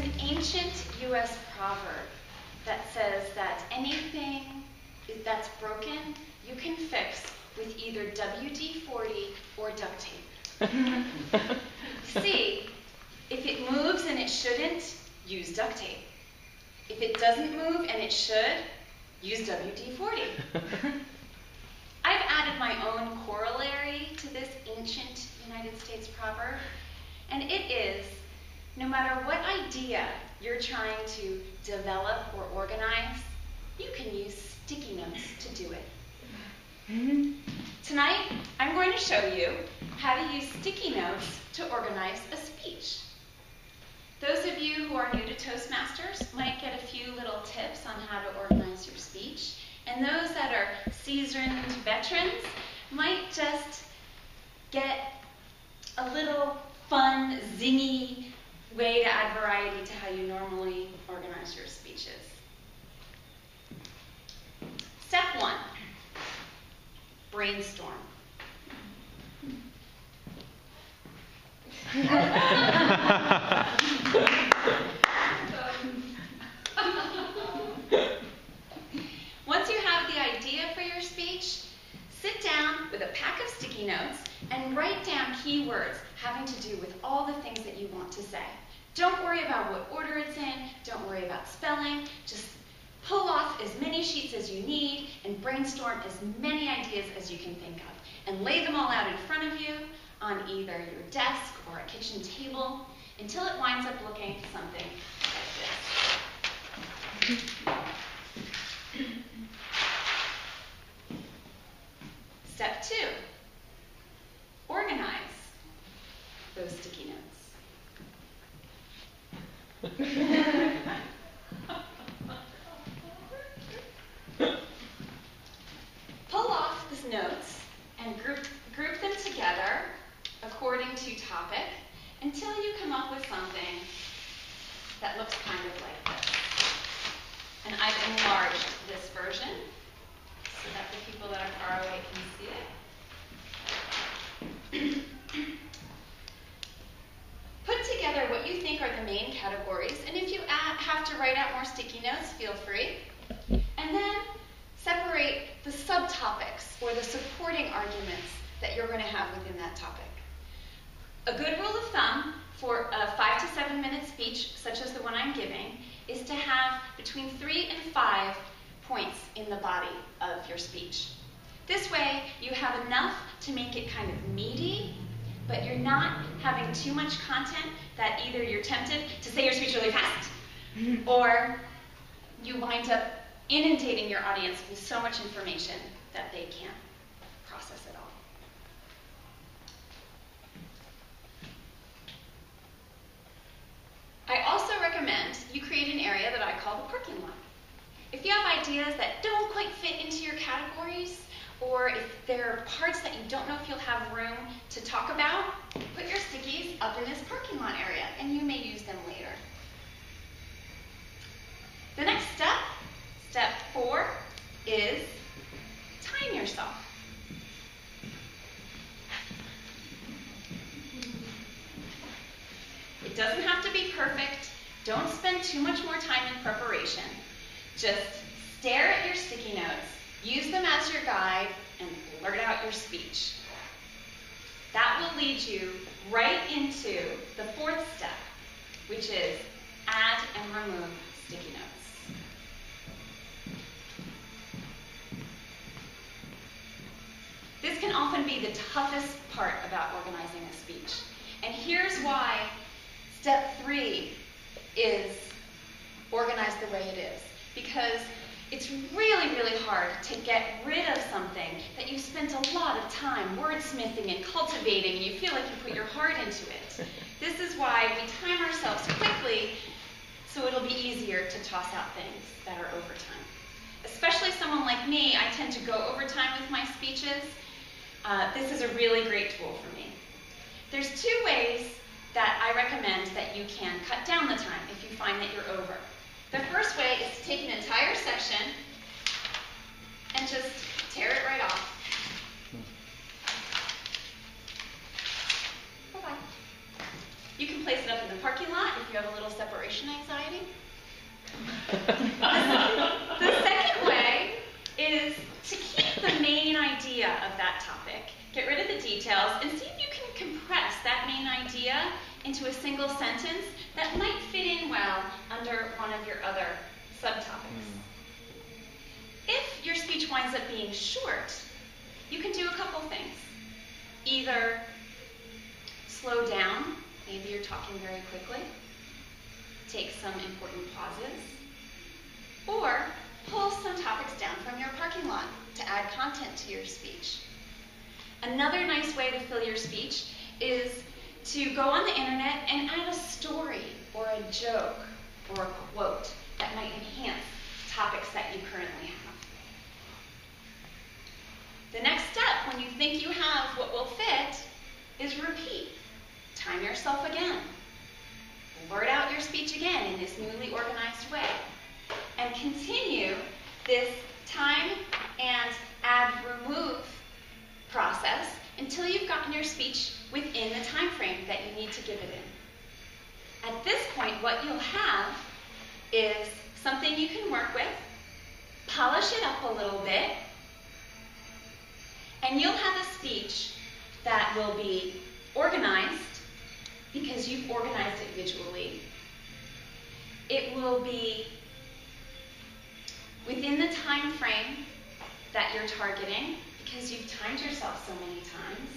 an ancient U.S. proverb that says that anything that's broken, you can fix with either WD-40 or duct tape. See, if it moves and it shouldn't, use duct tape. If it doesn't move and it should, use WD-40. I've added my own corollary to this ancient United States proverb, and it is, no matter what idea you're trying to develop or organize, you can use sticky notes to do it. Tonight, I'm going to show you how to use sticky notes to organize a speech. Those of you who are new to Toastmasters might get a few little tips on how to organize your speech, and those that are seasoned veterans might just get a little fun, zingy way to add variety to how you normally organize your speeches. Step 1, brainstorm. Once you have the idea for your speech, sit down with a pack of sticky notes and write down keywords having to do with all the things that you want to say. Don't worry about what order it's in. Don't worry about spelling. Just pull off as many sheets as you need and brainstorm as many ideas as you can think of. And lay them all out in front of you on either your desk or a kitchen table until it winds up looking something like this. Step 2, organize those sticky notes. Pull off the notes and group them together according to topic until you come up with something that looks kind of like this. And I've enlarged this version so that the people that are far away can see it. Put together what you think are the main categories, and if you have to write out more sticky notes, feel free. And then separate the subtopics or the supporting arguments that you're going to have within that topic. A good rule of thumb for a 5 to 7 minute speech, such as the one I'm giving, is to have between 3 and 5 points in the body of your speech. This way, you have enough to make it kind of meaty, but you're not having too much content that either you're tempted to say your speech really fast, or you wind up inundating your audience with so much information that they can't process it all. I also recommend you create an area that I call the parking lot. If you have ideas that don't quite fit into your categories, or if there are parts that you don't know if you'll have room to talk about, put your stickies up in this parking lot area, and you may use them later. The next step, step 4, is time yourself. It doesn't have to be perfect. Don't spend too much more time in preparation. Just stare at your sticky notes, use them as your guide, and blurt out your speech. That will lead you right into the 4th step, which is add and remove sticky notes. This can often be the toughest part about organizing a speech. And here's why step 3 is organized the way it is. Because it's really, really hard to get rid of something that you spent a lot of time wordsmithing and cultivating, and you feel like you put your heart into it. This is why we time ourselves quickly so it'll be easier to toss out things that are overtime. Especially someone like me, I tend to go overtime with my speeches. This is a really great tool for me. There's 2 ways that I recommend that you can cut down the time if you find that you're over. The first way is to take an entire section and just tear it right off. Bye-bye. You can place it up in the parking lot if you have a little separation anxiety. The second way is to keep the main idea of that topic. Get rid of the details and see if you can compress that main idea into a single sentence that might fit in well under one of your other subtopics. If your speech winds up being short, you can do a couple things. Either slow down, maybe you're talking very quickly, take some important pauses, or pull some topics down from your parking lot to add content to your speech. Another nice way to fill your speech is to go on the internet and add a story or a joke or a quote that might enhance topics that you currently have. The next step, when you think you have what will fit, is repeat. Time yourself again. Blurt out your speech again in this newly organized way. And continue this time and add-remove process until you've gotten your speech within the time frame that you need to give it in. At this point, what you'll have is something you can work with, polish it up a little bit, and you'll have a speech that will be organized because you've organized it visually. It will be within the time frame that you're targeting because you've timed yourself so many times.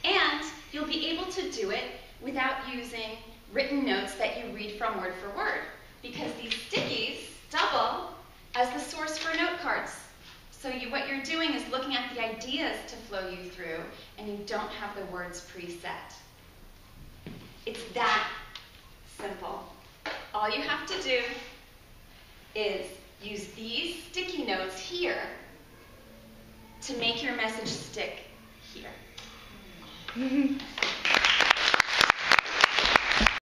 And you'll be able to do it without using written notes that you read from word for word because these stickies double as the source for note cards. So what you're doing is looking at the ideas to flow you through, and you don't have the words preset. It's that simple. All you have to do is use these sticky notes here to make your message stick here.